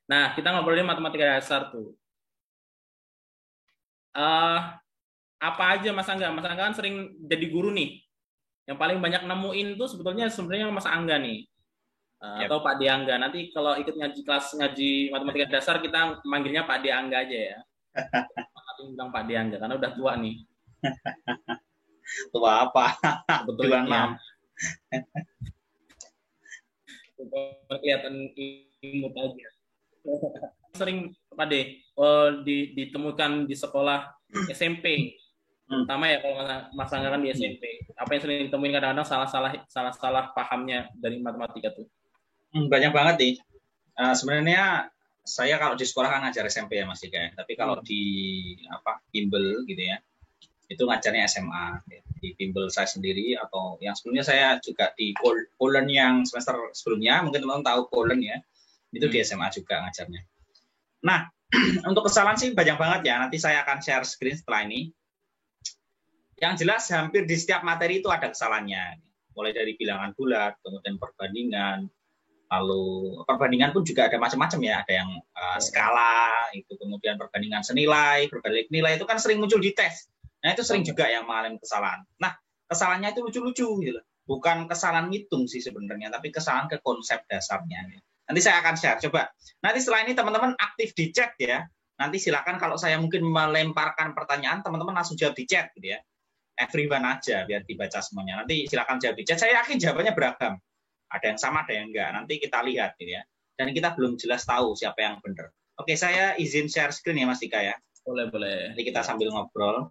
Nah, kita ngobrolin matematika dasar tuh. Eh, apa aja Mas Angga? Mas Angga kan sering jadi guru nih. Yang paling banyak nemuin tuh sebenarnya Mas Angga nih. Yap. Atau Pak Diangga. Nanti kalau ikut ngaji kelas ngaji matematika dasar kita manggilnya Pak Diangga aja ya. Nanti bilang Pak Diangga karena udah tua nih. Tua apa? Sebetulnya 26. kelihatan imut aja. Sering Pak De ditemukan di sekolah SMP, terutama ya kalau Mas Angga kan di SMP. Apa yang sering ditemuin kadang-kadang salah pahamnya dari matematika tuh? Banyak banget nih. Sebenarnya saya kalau di sekolah kan ngajar SMP ya Mas Dika ya. Tapi kalau di bimbel gitu ya, itu ngajarnya SMA. Di bimbel saya sendiri atau yang sebelumnya saya juga di Poland yang semester sebelumnya, mungkin teman-teman tahu Poland ya. Itu di SMA juga ngajarnya. Nah, untuk kesalahan sih banyak banget ya. Nanti saya akan share screen setelah ini. Yang jelas hampir di setiap materi itu ada kesalahannya. Mulai dari bilangan bulat, kemudian perbandingan, lalu perbandingan pun juga ada macam-macam ya. Ada yang skala, itu kemudian perbandingan senilai, berbalik nilai itu kan sering muncul di tes. Nah itu sering juga yang mengalami kesalahan. Nah kesalahannya itu lucu-lucu gitu. Bukan kesalahan ngitung sih sebenarnya, tapi kesalahan ke konsep dasarnya. Nanti saya akan share. Coba. Nanti setelah ini teman-teman aktif di chat ya. Nanti silakan kalau saya mungkin melemparkan pertanyaan, teman-teman langsung jawab di chat gitu ya. Everyone aja biar dibaca semuanya. Nanti silakan jawab di chat. Saya yakin jawabannya beragam. Ada yang sama, ada yang enggak. Nanti kita lihat gitu ya. Dan kita belum jelas tahu siapa yang benar. Oke, saya izin share screen ya Mas Dika ya. Boleh, boleh. Nanti kita sambil ngobrol.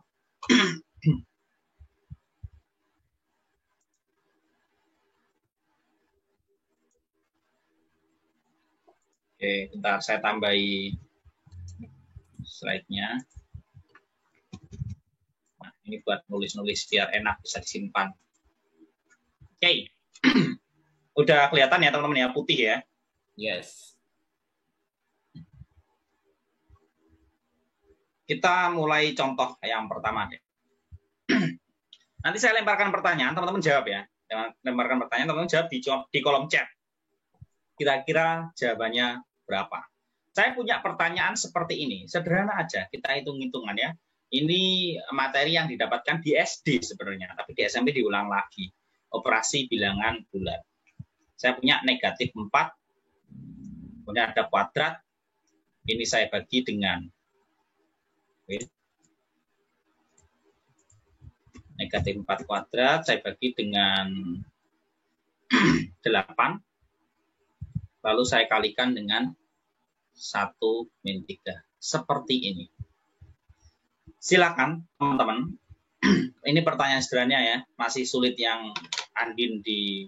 Oke, bentar saya tambahi slide-nya. Nah, ini buat nulis-nulis biar enak bisa disimpan. Oke. Udah kelihatan ya teman-teman ya, putih ya? Yes. Kita mulai contoh yang pertama deh. Nanti saya lemparkan pertanyaan, teman-teman jawab ya. Lemparkan pertanyaan, teman-teman jawab di kolom chat. Kira-kira jawabannya berapa? Saya punya pertanyaan seperti ini. Sederhana aja, kita hitung-hitungan ya. Ini materi yang didapatkan di SD sebenarnya, tapi di SMP diulang lagi. Operasi bilangan bulat. Saya punya negatif 4, kemudian ada kuadrat. Ini saya bagi dengan negatif 4 kuadrat, saya bagi dengan 8. Lalu saya kalikan dengan 1-3. Seperti ini. Silakan teman-teman. Ini pertanyaan sederhana ya. Masih sulit yang Andin di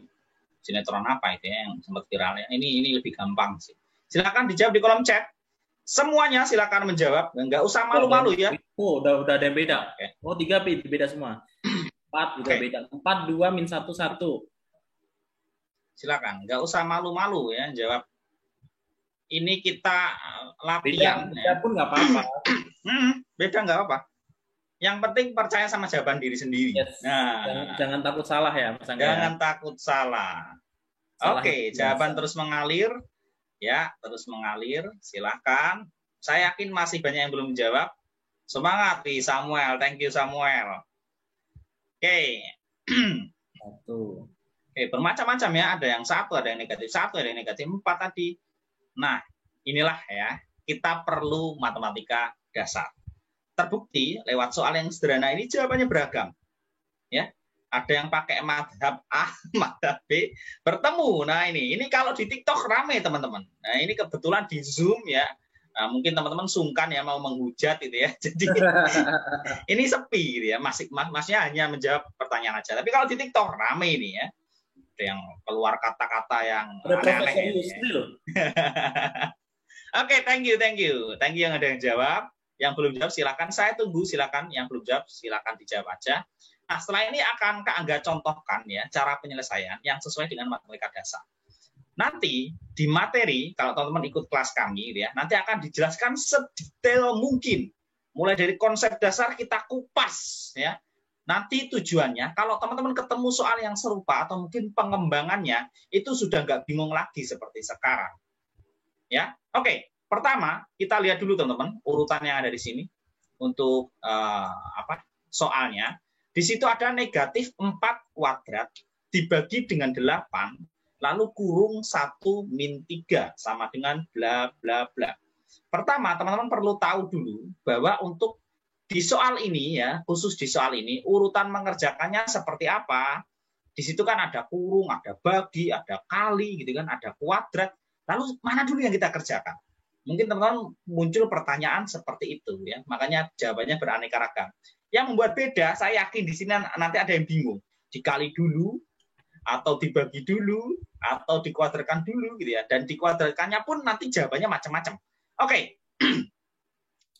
sinetron apa itu ya, yang sempat viral ya. Ini lebih gampang sih. Silakan dijawab di kolom chat. Semuanya silakan menjawab. Nggak usah malu-malu ya. Oh, udah ada yang beda. Okay. Oh, 3 beda semua. 4 juga beda. 4, 2, -1, 1. Silakan, nggak usah malu-malu ya jawab. Ini kita latihan. Beda pun nggak apa-apa. Beda nggak apa-apa. Yang penting percaya sama jawaban diri sendiri. Yes. Nah, jangan takut salah ya, Mas Angga. Jangan takut salah. Oke, jawaban terus mengalir. Ya, terus mengalir. Silakan. Saya yakin masih banyak yang belum menjawab. Semangat di Samuel. Thank you Samuel. Oke. Oke, bermacam-macam ya. Ada yang 1, ada yang negatif 1, ada yang negatif 4 tadi. Nah, inilah ya. Kita perlu matematika dasar. Terbukti lewat soal yang sederhana ini jawabannya beragam. Ya. Ada yang pakai madhab A, madhab B, bertemu. Nah, ini kalau di TikTok ramai teman-teman. Nah, ini kebetulan di Zoom ya. Nah, mungkin teman-teman sungkan ya mau menghujat gitu ya. Jadi ini sepi gitu ya. Masnya hanya menjawab pertanyaan aja. Tapi kalau di TikTok ramai ini ya. Ada yang keluar kata-kata yang aneh-aneh. Oke, thank you. Thank you yang ada yang jawab. Yang belum jawab silakan, saya tunggu, silakan. Yang belum jawab silakan dijawab aja. Nah, setelah ini akan Kak Angga contohkan ya cara penyelesaian yang sesuai dengan matematika dasar. Nanti di materi, kalau teman-teman ikut kelas kami ya, nanti akan dijelaskan sedetail mungkin. Mulai dari konsep dasar kita kupas ya. Nanti tujuannya kalau teman-teman ketemu soal yang serupa atau mungkin pengembangannya itu sudah nggak bingung lagi seperti sekarang. Ya, oke. Pertama, kita lihat dulu teman-teman urutan yang ada di sini untuk soalnya. Di situ ada negatif 4 kuadrat dibagi dengan 8, lalu kurung 1 min 3 sama dengan bla bla bla. Pertama, teman-teman perlu tahu dulu bahwa untuk di soal ini ya, khusus di soal ini, urutan mengerjakannya seperti apa. Di situ kan ada kurung, ada bagi, ada kali, gitu kan, ada kuadrat. Lalu mana dulu yang kita kerjakan? Mungkin teman-teman muncul pertanyaan seperti itu ya. Makanya jawabannya beraneka ragam. Yang membuat beda, saya yakin di sini nanti ada yang bingung. Dikali dulu, atau dibagi dulu, atau dikuadratkan dulu gitu ya. Dan dikuadratkannya pun nanti jawabannya macam-macam. Oke.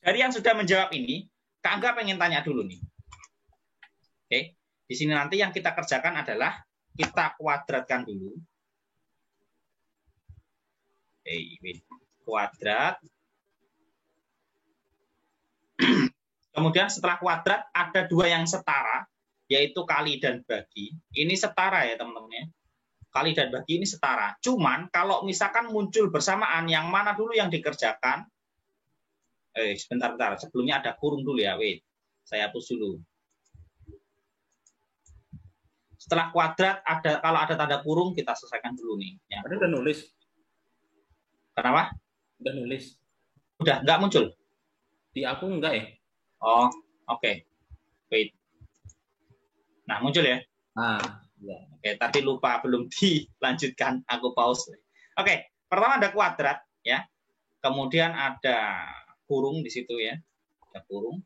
Dari yang sudah menjawab ini, Kak Angga pengen tanya dulu nih. Oke. Di sini nanti yang kita kerjakan adalah kita kuadratkan dulu. Kuadrat. Kemudian setelah kuadrat ada 2 yang setara, yaitu kali dan bagi. Ini setara ya teman-teman ya. Kali dan bagi ini setara. Cuman kalau misalkan muncul bersamaan, yang mana dulu yang dikerjakan? Sebentar. Sebelumnya ada kurung dulu ya. Wait. Saya hapus dulu. Setelah kuadrat, kalau ada tanda kurung, kita selesaikan dulu nih. Ya. Ada udah nulis. Kenapa? Udah nulis. Udah, nggak muncul? Di aku enggak ya? Oh, oke. Wait. Nah, muncul ya? Ya. Oke, tadi lupa, belum dilanjutkan. Aku pause. Oke, pertama ada kuadrat, ya. Kemudian ada kurung di situ ya. Ada kurung.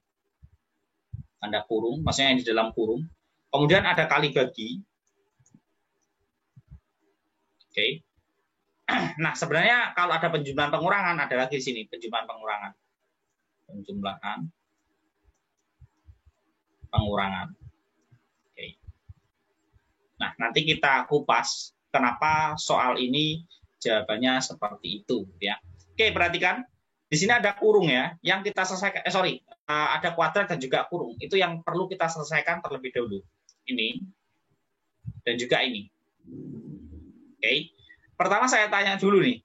Tanda kurung, maksudnya yang di dalam kurung. Kemudian ada kali bagi. Oke. Nah, sebenarnya kalau ada penjumlahan pengurangan, ada lagi di sini penjumlahan pengurangan. Penjumlahan pengurangan. Oke. Nah, nanti kita kupas kenapa soal ini jawabannya seperti itu ya. Oke, perhatikan. Di sini ada kurung ya, yang kita selesaikan ada kuadrat dan juga kurung. Itu yang perlu kita selesaikan terlebih dahulu. Ini dan juga ini. Oke. Pertama saya tanya dulu nih,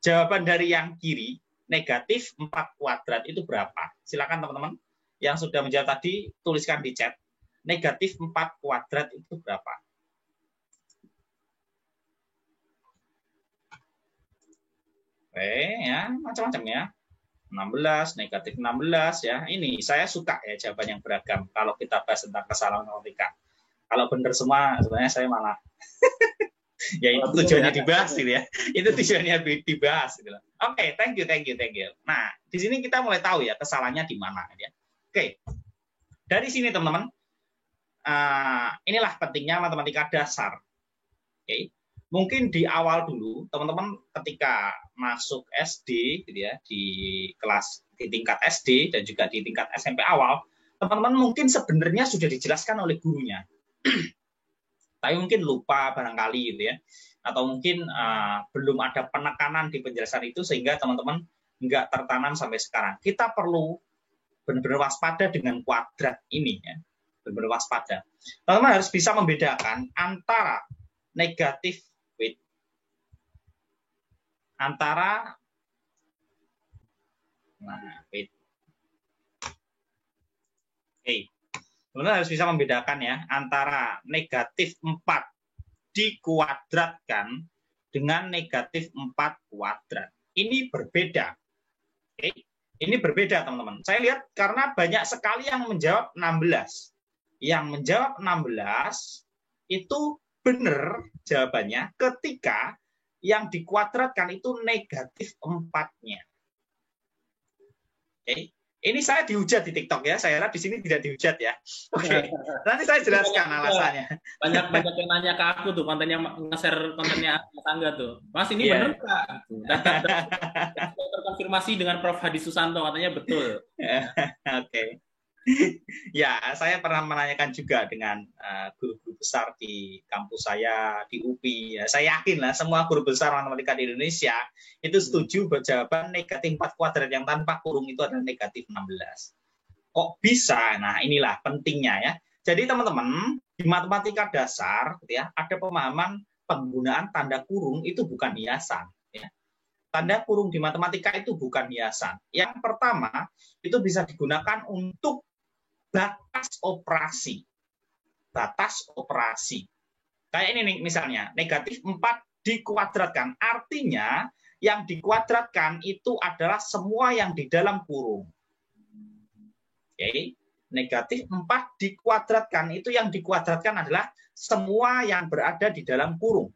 jawaban dari yang kiri, negatif 4 kuadrat itu berapa? Silakan teman-teman yang sudah menjawab tadi, tuliskan di chat. Negatif 4 kuadrat itu berapa? Oke, ya, macam-macam ya. 16, negatif 16 ya. Ini saya suka ya jawaban yang beragam kalau kita bahas tentang kesalahan matematika. Kalau benar semua, sebenarnya saya malah ya itu tujuannya dibahas gitu ya. Itu tujuannya dibahas gitu. Oke, thank you. Nah, di sini kita mulai tahu ya kesalahannya di mana ya. Oke. Dari sini teman-teman, inilah pentingnya matematika dasar. Oke. Mungkin di awal dulu teman-teman ketika masuk SD gitu ya, di tingkat SD dan juga di tingkat SMP awal, teman-teman mungkin sebenarnya sudah dijelaskan oleh gurunya. Tapi mungkin lupa barangkali gitu ya, atau mungkin belum ada penekanan di penjelasan itu sehingga teman-teman nggak tertanam sampai sekarang. Kita perlu benar-benar waspada dengan kuadrat ini ya, benar-benar waspada. Teman-teman harus bisa membedakan antara negatif Teman-teman harus bisa membedakan ya antara negatif 4 dikuadratkan dengan negatif 4 kuadrat. Ini berbeda. Oke. Ini berbeda teman-teman. Saya lihat karena banyak sekali yang menjawab 16. Yang menjawab 16 itu benar jawabannya ketika yang dikuadratkan itu negatif 4-nya. Oke. Ini saya dihujat di TikTok ya. Saya harap di sini tidak dihujat ya. Oke. Nanti saya jelaskan alasannya. Banyak yang nanya ke aku tuh, kontennya nge-share kontennya Mas Angga tuh. Mas ini benar nggak? Dan terkonfirmasi dengan Prof. Hadi Susanto katanya betul. Oke. Ya, saya pernah menanyakan juga dengan guru-guru besar di kampus saya di UPI. Ya, saya yakin lah semua guru besar matematika di Indonesia itu setuju bahwa jawaban negatif 4 kuadrat yang tanpa kurung itu adalah negatif 16. Kok bisa? Nah, inilah pentingnya ya. Jadi teman-teman, di matematika dasar gitu ya, ada pemahaman penggunaan tanda kurung itu bukan hiasan. Ya. tanda kurung di matematika itu bukan hiasan. Yang pertama, itu bisa digunakan untuk batas operasi. Batas operasi. Kayak ini nih misalnya, negatif 4 dikuadratkan. Artinya, yang dikuadratkan itu adalah semua yang di dalam kurung. Oke. Negatif 4 dikuadratkan, itu yang dikuadratkan adalah semua yang berada di dalam kurung.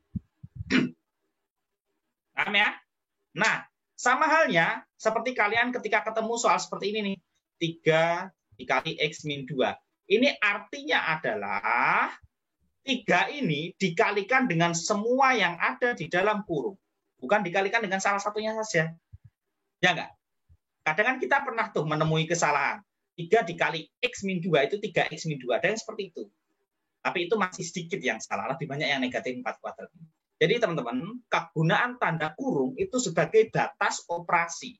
Paham ya? Nah, sama halnya seperti kalian ketika ketemu soal seperti ini nih. 3 dikali X min 2. Ini artinya adalah 3 ini dikalikan dengan semua yang ada di dalam kurung. Bukan dikalikan dengan salah satunya saja. Ya enggak? Kadang kan kita pernah tuh menemui kesalahan. 3 dikali X min 2 itu 3X min 2. Ada yang seperti itu. Tapi itu masih sedikit yang salah. Lebih banyak yang negatif 4 kuadrat. Jadi teman-teman, kegunaan tanda kurung itu sebagai batas operasi.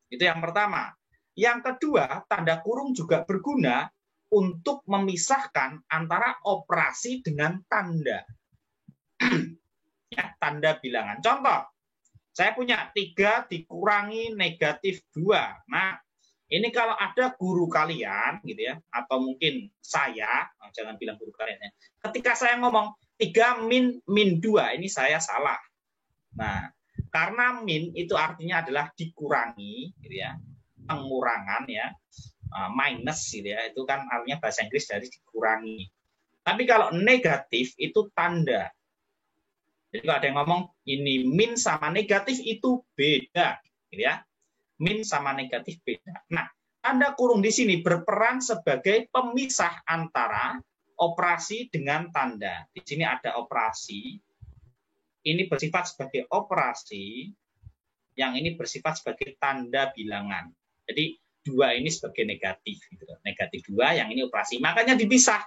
Itu yang pertama. Yang kedua, tanda kurung juga berguna untuk memisahkan antara operasi dengan tanda. Ya, tanda bilangan. Contoh, saya punya 3 dikurangi negatif 2. Nah, ini kalau ada guru kalian, gitu ya, atau mungkin saya, jangan bilang guru kalian ya, ketika saya ngomong 3 min 2, ini saya salah. Nah, karena min itu artinya adalah dikurangi, gitu ya, pengurangan ya, minus gitu ya, itu kan artinya bahasa Inggris dari dikurangi. Tapi kalau negatif itu tanda. Jadi kalau ada yang ngomong ini min sama negatif itu beda, gitu ya. Min sama negatif beda. Nah, tanda kurung di sini berperan sebagai pemisah antara operasi dengan tanda. Di sini ada operasi, ini bersifat sebagai operasi, yang ini bersifat sebagai tanda bilangan. Jadi 2 ini sebagai negatif. Gitu. Negatif 2, yang ini operasi. Makanya dipisah.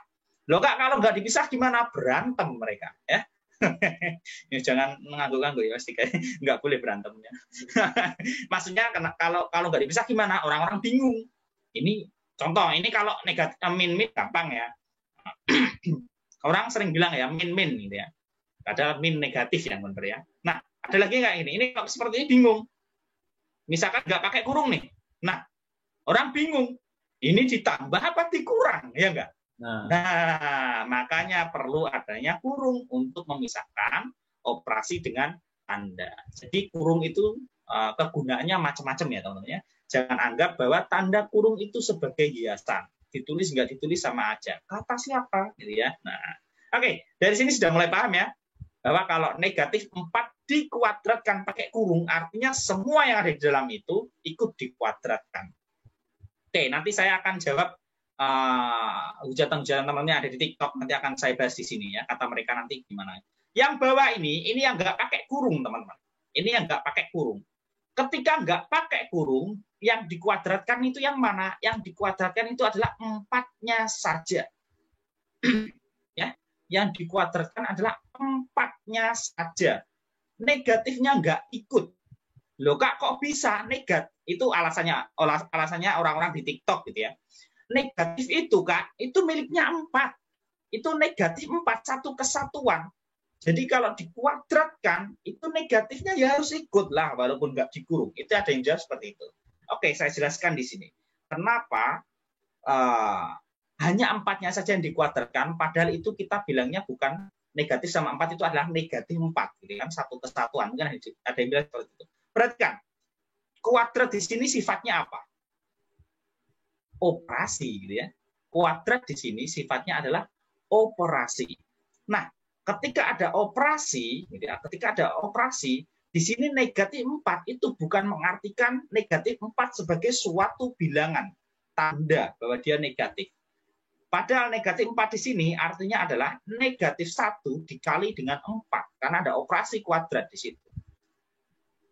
Loh Kak, kalau nggak dipisah gimana? Berantem mereka. Ya. Ya, jangan mengangguk-angguk ya, pasti nggak boleh berantemnya. Maksudnya kalau nggak dipisah gimana? Orang-orang bingung. Ini contoh, ini kalau negatif min gampang ya. Orang sering bilang ya min gitu ya. Ada min negatif yang benar ya. Nah, ada lagi nggak ini? Ini kalau seperti ini bingung. Misalkan nggak pakai kurung nih. Nah, orang bingung. Ini ditambah apa dikurang, ya enggak? Nah, makanya perlu adanya kurung untuk memisahkan operasi dengan tanda. Jadi kurung itu kegunaannya macam-macam ya teman-teman ya. Jangan anggap bahwa tanda kurung itu sebagai hiasan. Ditulis nggak ditulis sama aja. Kata siapa? Gitu ya. Nah, oke. Dari sini sudah mulai paham ya. Bahwa kalau negatif 4 dikuadratkan pakai kurung, artinya semua yang ada di dalam itu ikut dikuadratkan. Oke, nanti saya akan jawab hujatan-hujatan teman-teman ada di TikTok, nanti akan saya bahas di sini ya, kata mereka nanti gimana. Yang bawah ini yang nggak pakai kurung teman-teman. Ini yang nggak pakai kurung. Ketika nggak pakai kurung, yang dikuadratkan itu yang mana? Yang dikuadratkan itu adalah 4-nya saja. Ya, yang dikuadratkan adalah 4-nya saja. Negatifnya nggak ikut. Loh Kak, kok bisa negatif? Itu alasannya orang-orang di TikTok gitu ya. Negatif itu Kak, itu miliknya 4. Itu negatif 4, satu kesatuan. Jadi kalau dikuadratkan, itu negatifnya ya harus ikut lah, walaupun nggak dikurung. Itu ada yang jawab seperti itu. Oke, saya jelaskan di sini. Kenapa hanya 4-nya saja yang dikuadratkan, padahal itu kita bilangnya bukan negatif sama 4, itu adalah negatif 4. Gitu kan, satu kesatuan. Mungkin ada yang bilang seperti itu. Perhatikan, kuadrat di sini sifatnya apa? Operasi gitu ya. Kuadrat di sini sifatnya adalah operasi. Nah, ketika ada operasi, gitu ya, di sini negatif 4 itu bukan mengartikan negatif 4 sebagai suatu bilangan tanda bahwa dia negatif. Padahal negatif 4 di sini artinya adalah negatif 1 dikali dengan 4 karena ada operasi kuadrat di situ.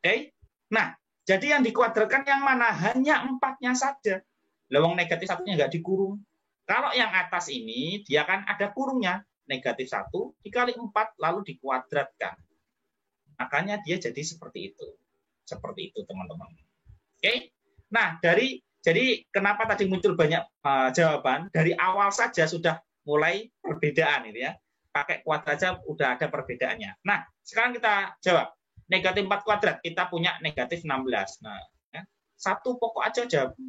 Oke? Nah, jadi yang dikuadratkan yang mana? Hanya 4-nya saja. Lawang negatif 1-nya nggak dikurung. Kalau yang atas ini, dia kan ada kurungnya. Negatif 1 dikali 4, lalu dikuadratkan. Makanya dia jadi seperti itu. Seperti itu, teman-teman. Oke? Nah, jadi kenapa tadi muncul banyak jawaban? Dari awal saja sudah mulai perbedaan. Ini ya. Pakai kuadrat saja udah ada perbedaannya. Nah, sekarang kita jawab. negatif 4 kuadrat, kita punya negatif 16. Nah, ya, satu pokok aja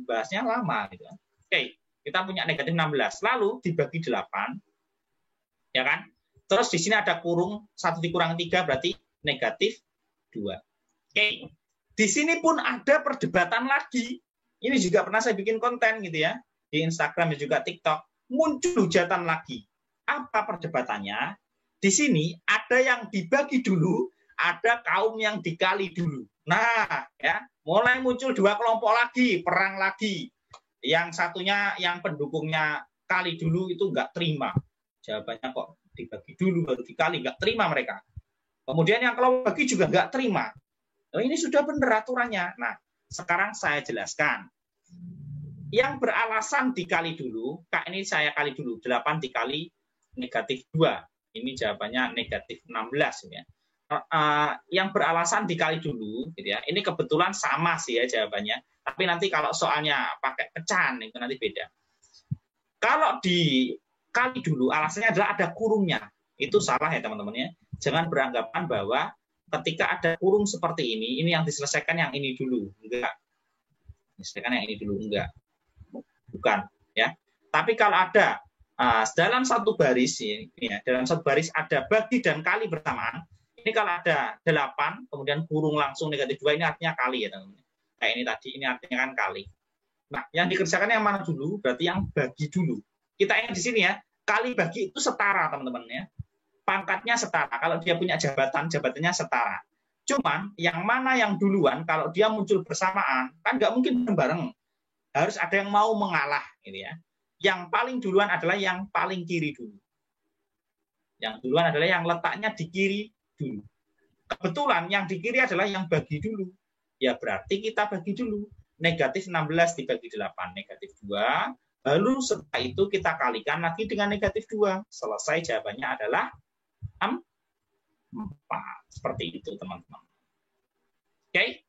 bahasnya lama. Gitu. Oke, kita punya negatif 16. Lalu dibagi 8, ya kan? Terus di sini ada kurung, 1 dikurangi 3 berarti negatif 2. Oke, di sini pun ada perdebatan lagi. Ini juga pernah saya bikin konten gitu ya, di Instagram dan juga TikTok. Muncul hujatan lagi. Apa perdebatannya? Di sini ada yang dibagi dulu, ada kaum yang dikali dulu. Nah, ya, mulai muncul 2 kelompok lagi, perang lagi. Yang satunya, yang pendukungnya kali dulu itu nggak terima. Jawabannya kok dibagi dulu baru dikali, nggak terima mereka. Kemudian yang kelompok bagi juga nggak terima. Oh, ini sudah benar aturannya. Nah, sekarang saya jelaskan. Yang beralasan dikali dulu, Kak, ini saya kali dulu, 8 dikali negatif 2. Ini jawabannya negatif 16. Ya. Yang beralasan dikali dulu, gitu ya. Ini kebetulan sama sih ya jawabannya. Tapi nanti kalau soalnya pakai pecahan, itu nanti beda. Kalau dikali dulu, alasannya adalah ada kurungnya. Itu salah ya teman-teman ya. Jangan beranggapan bahwa ketika ada kurung seperti ini yang diselesaikan yang ini dulu. Enggak. Diselesaikan yang ini dulu. Enggak. Bukan. Ya. Tapi kalau ada dalam satu baris, ya, dalam satu baris ada bagi dan kali bersamaan. Ini kalau ada 8, kemudian kurung langsung negatif 2, ini artinya kali ya teman-teman. Kayak ini tadi, ini artinya kan kali. Nah, yang dikerjakan yang mana dulu? Berarti yang bagi dulu. Kita ingat di sini ya, kali bagi itu setara teman-teman ya. Pangkatnya setara. Kalau dia punya jabatan, jabatannya setara. Cuman yang mana yang duluan, kalau dia muncul bersamaan, kan nggak mungkin bareng. Harus ada yang mau mengalah, gitu ya. Yang paling duluan adalah yang paling kiri dulu. Yang duluan adalah yang letaknya di kiri dulu. Kebetulan yang di kiri adalah yang bagi dulu. Ya berarti kita bagi dulu. Negatif 16 dibagi 8, negatif 2. Lalu setelah itu kita kalikan lagi dengan negatif 2. Selesai, jawabannya adalah 4. Seperti itu teman-teman. Oke?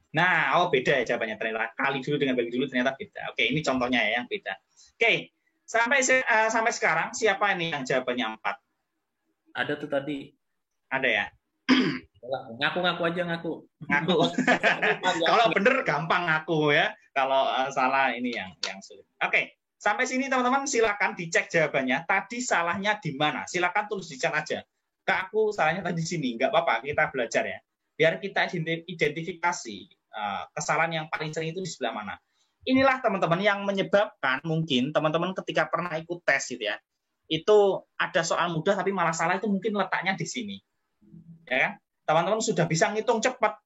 Nah, beda ya jawabannya ternyata. Kali dulu dengan bagi dulu ternyata beda. Oke, ini contohnya ya yang beda. Oke, sampai sekarang siapa ini yang jawabannya 4? Ada tuh tadi. Ada ya? Ngaku-ngaku aja ngaku. Kalau bener gampang ngaku ya. Kalau salah ini yang sulit. Oke, sampai sini teman-teman silakan dicek jawabannya. Tadi salahnya di mana? Silakan tulis di chat aja. Kak, aku salahnya tadi di sini. Nggak apa-apa, kita belajar ya. Biar kita identifikasi kesalahan yang paling sering itu di sebelah mana. Inilah teman-teman yang menyebabkan mungkin teman-teman ketika pernah ikut tes gitu ya. Itu ada soal mudah tapi malah salah itu mungkin letaknya di sini. Ya kan? Teman-teman sudah bisa ngitung cepat.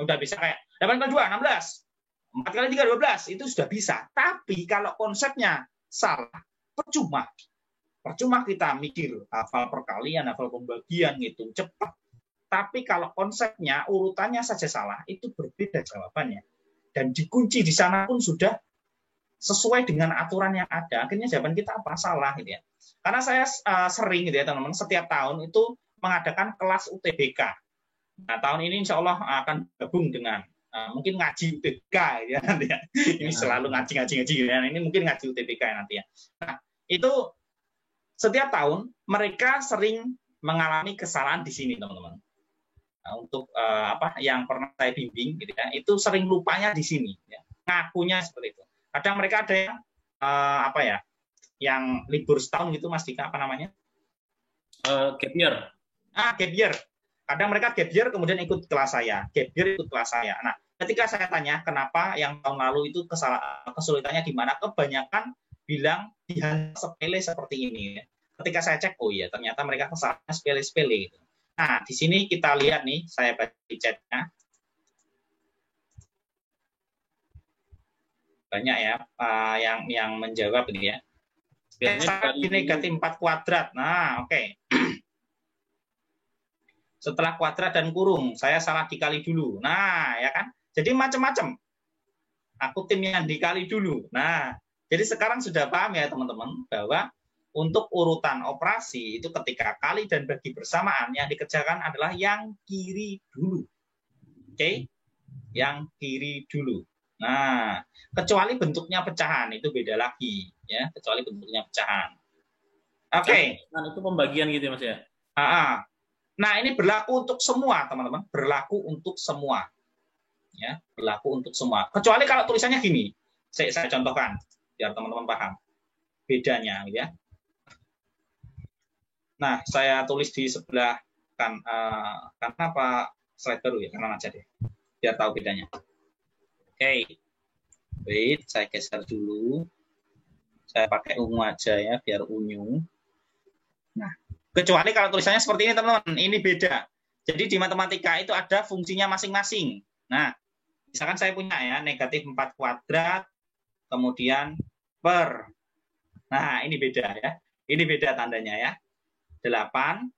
Udah bisa kayak 8 kali 2, 16. 4 kali 3, 12. Itu sudah bisa. Tapi kalau konsepnya salah, percuma. Percuma kita mikir hafal perkalian, hafal pembagian, ngitung cepat. Tapi kalau konsepnya, urutannya saja salah, itu berbeda jawabannya. Dan dikunci di sana pun sudah sesuai dengan aturan yang ada. Akhirnya jawaban kita apa? Salah. Gitu ya. Karena saya sering gitu ya teman-teman, setiap tahun itu mengadakan kelas UTBK. Nah, tahun ini insya Allah akan gabung dengan mungkin ngaji UTBK ya nanti ya. Ini selalu ngaji ya. Ini mungkin ngaji UTBK ya nanti ya. Nah, itu setiap tahun mereka sering mengalami kesalahan di sini teman-teman. Nah, untuk yang pernah saya bimbing gitu ya, itu sering lupanya di sini ya. Ngakunya seperti itu. Kadang mereka ada yang yang libur setahun gitu Mas Dika, apa namanya? Gap year. Gap year. Kadang mereka gap year kemudian ikut kelas saya. Gap year ikut kelas saya. Nah, ketika saya tanya kenapa yang tahun lalu itu kesulitannya di mana, kebanyakan bilang di hal sepele seperti ini. Ketika saya cek, oh iya ternyata mereka kesalahannya sepele-sepele. Nah, di sini kita lihat nih, saya baca di chatnya. Banyak ya yang menjawab ini ya. Biasanya negatif 4 kuadrat. Nah, oke. Setelah kuadrat dan kurung, saya salah dikali dulu. Nah, ya kan? Jadi macam-macam. Aku tim yang dikali dulu. Nah, jadi sekarang sudah paham ya teman-teman bahwa untuk urutan operasi itu ketika kali dan bagi bersamaan yang dikerjakan adalah yang kiri dulu. Oke? Yang kiri dulu. Nah, kecuali bentuknya pecahan itu beda lagi ya, kecuali bentuknya pecahan. Oke. Nah, itu pembagian gitu ya Mas ya. Nah, ini berlaku untuk semua, teman-teman. Berlaku untuk semua. Ya, berlaku untuk semua. Kecuali kalau tulisannya gini. Saya contohkan biar teman-teman paham bedanya, gitu ya. Nah, saya tulis di sebelah kan karena apa slide baru ya, kanan aja deh. Biar tahu bedanya. Oke. Wait, saya geser dulu. Saya pakai ungu aja ya, biar unyu. Nah, kecuali kalau tulisannya seperti ini, teman-teman. Ini beda. Jadi di matematika itu ada fungsinya masing-masing. Nah, misalkan saya punya ya, negatif 4 kuadrat, kemudian per. Nah, ini beda ya. Ini beda tandanya ya. 8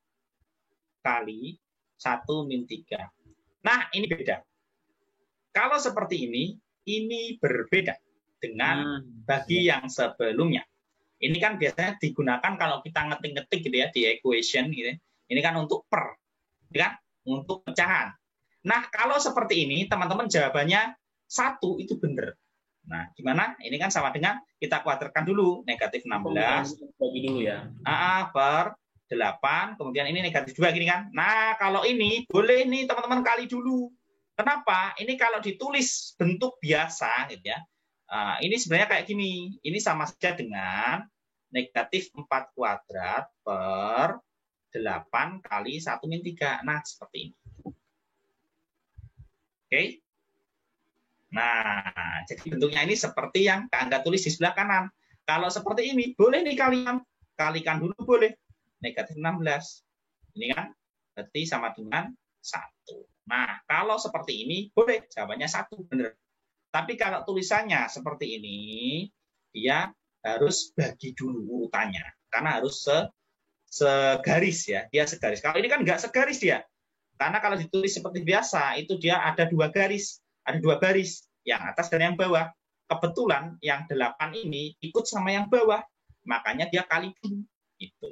kali 1 min 3. Nah, ini beda. Kalau seperti ini berbeda dengan bagi yang sebelumnya. Ini kan biasanya digunakan kalau kita ngetik-ngetik gitu ya, di equation gitu. Ini kan untuk per, ya kan? Untuk pecahan. Nah, kalau seperti ini, teman-teman jawabannya 1 itu benar. Nah, gimana? Ini kan sama dengan kita kuadratkan dulu, negatif 16. Bagi dulu ya. Per 8, kemudian ini negatif 2 gini kan. Nah, kalau ini boleh nih teman-teman kali dulu. Kenapa? Ini kalau ditulis bentuk biasa gitu ya. Ini sebenarnya kayak gini. Ini sama saja dengan negatif 4 kuadrat per 8 kali 1 min 3. Nah, seperti ini. Oke. Nah, jadi bentuknya ini seperti yang Anda tulis di sebelah kanan. Kalau seperti ini, boleh nih kalian. Kalikan dulu boleh. Negatif 16. Ini kan berarti sama dengan 1. Nah, kalau seperti ini, boleh. Jawabannya 1, benar. Tapi kalau tulisannya seperti ini, dia harus bagi dulu urutannya. Karena harus segaris ya. Dia segaris. Kalau ini kan nggak segaris dia. Karena kalau ditulis seperti biasa, itu dia ada 2 garis. Ada 2 baris. Yang atas dan yang bawah. Kebetulan yang 8 ini ikut sama yang bawah. Makanya dia kali dulu. Itu.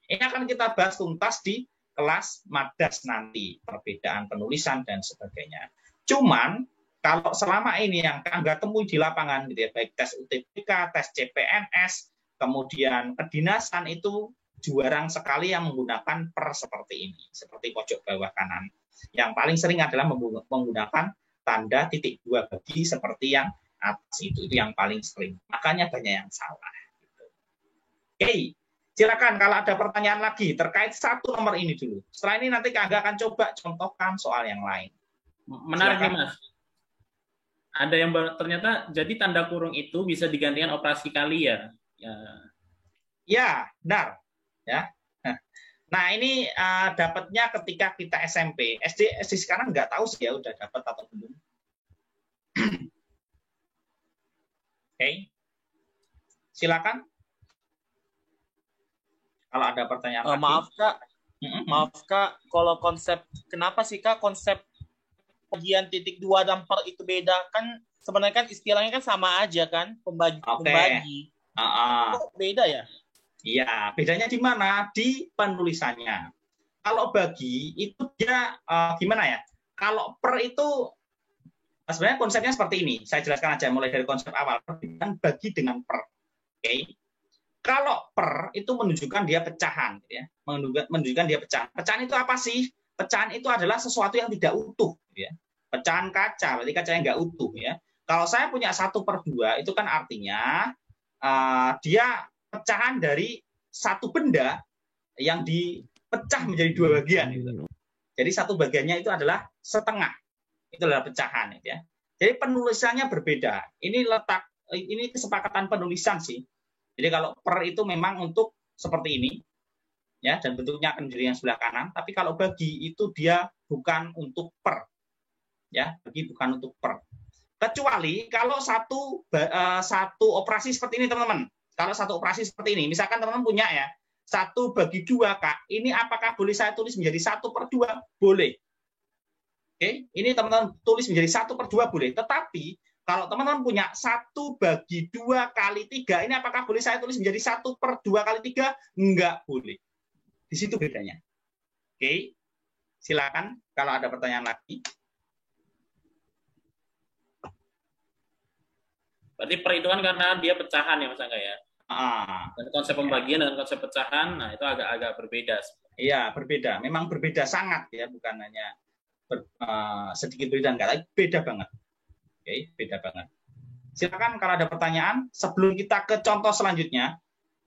Ini akan kita bahas tuntas di kelas Madas nanti. Perbedaan penulisan dan sebagainya. Cuman, kalau selama ini yang Anda temui di lapangan, gitu ya, baik tes UTBK, tes CPNS, kemudian kedinasan itu jarang sekali yang menggunakan per seperti ini, seperti pojok bawah kanan. Yang paling sering adalah menggunakan tanda titik 2 bagi seperti yang atas itu yang paling sering. Makanya banyak yang salah. Oke, silakan kalau ada pertanyaan lagi terkait satu nomor ini dulu. Setelah ini nanti Anda akan coba contohkan soal yang lain. Menarik nih, Mas. Ada yang ternyata jadi tanda kurung itu bisa digantikan operasi kali ya? Ya, benar. Ya. Nah, ini dapatnya ketika kita SMP. SD sekarang nggak tahu sih ya udah dapat atau belum. Oke. Silakan. Kalau ada pertanyaan lagi. Maaf Kak, kalau konsep kenapa sih Kak konsep bagian titik 2 dan per itu beda? Kan sebenarnya kan istilahnya kan sama aja kan, pembagi. Kok beda ya? Iya, bedanya di mana? Di penulisannya. Kalau bagi itu dia gimana ya? Kalau per itu sebenarnya konsepnya seperti ini. Saya jelaskan aja mulai dari konsep awal. Bagi dengan per. Oke. Kalau per itu menunjukkan dia pecahan, ya. Menunjukkan dia pecahan. Pecahan itu apa sih? Pecahan itu adalah sesuatu yang tidak utuh, ya. Pecahan kaca, berarti kacanya nggak utuh, ya. Kalau saya punya 1/2, itu kan artinya dia pecahan dari satu benda yang dipecah menjadi 2 bagian. Gitu. Jadi satu bagiannya itu adalah setengah. Itu adalah pecahan, ya. Jadi penulisannya berbeda. Ini kesepakatan penulisan sih. Jadi kalau per itu memang untuk seperti ini, ya, dan bentuknya akan menjadi yang sebelah kanan. Tapi kalau bagi itu dia bukan untuk per, ya, bagi bukan untuk per. Kecuali kalau satu operasi seperti ini, teman-teman. Kalau satu operasi seperti ini, misalkan teman-teman punya ya 1/2 Kak, ini apakah boleh saya tulis menjadi 1/2? Boleh. Oke, ini teman-teman tulis menjadi 1/2 boleh. Tetapi kalau teman-teman punya 1/2 kali 3, ini apakah boleh saya tulis menjadi 1/2 kali 3? Enggak boleh. Di situ bedanya. Oke, silakan kalau ada pertanyaan lagi. Berarti perhitungan karena dia pecahan ya Mas Angga ya? Dan konsep pembagian dan konsep pecahan, nah itu agak-agak berbeda. Iya, berbeda. Memang berbeda sangat ya, bukan hanya sedikit beda enggak, tapi beda banget. Oke, beda banget. Silakan kalau ada pertanyaan sebelum kita ke contoh selanjutnya.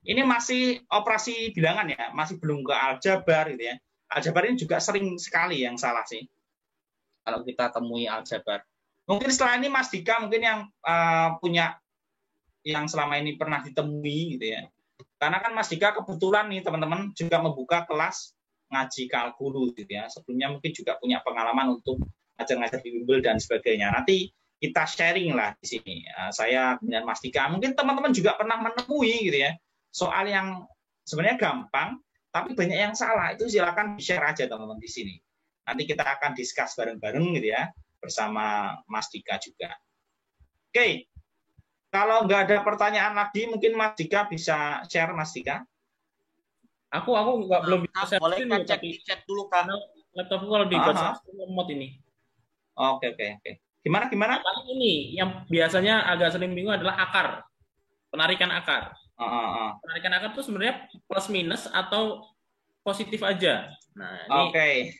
Ini masih operasi bilangan ya, masih belum ke aljabar gitu ya. Aljabar ini juga sering sekali yang salah sih. Kalau kita temui aljabar. Mungkin setelah ini Mas Dika mungkin yang punya yang selama ini pernah ditemui gitu ya. Karena kan Mas Dika kebetulan nih teman-teman juga membuka kelas ngaji kalkulus gitu ya. Sebelumnya mungkin juga punya pengalaman untuk ngajar-ngajar di bimbel dan sebagainya. Nanti kita sharing lah di sini. Saya dengan Mas Dika. Mungkin teman-teman juga pernah menemui gitu ya. Soal yang sebenarnya gampang, tapi banyak yang salah. Itu silakan share aja teman-teman di sini. Nanti kita akan discuss bareng-bareng gitu ya. Bersama Mas Dika juga. Oke. Kalau nggak ada pertanyaan lagi, mungkin Mas Dika bisa share, Mas Dika. Aku belum bisa share. Boleh kan cek di chat dulu, Kak. Laptopku kalau di lemot ini. Oke. Gimana? Paling ini yang biasanya agak sering bingung adalah akar. Penarikan akar. Penarikan akar itu sebenarnya plus minus atau positif aja. Nah, ini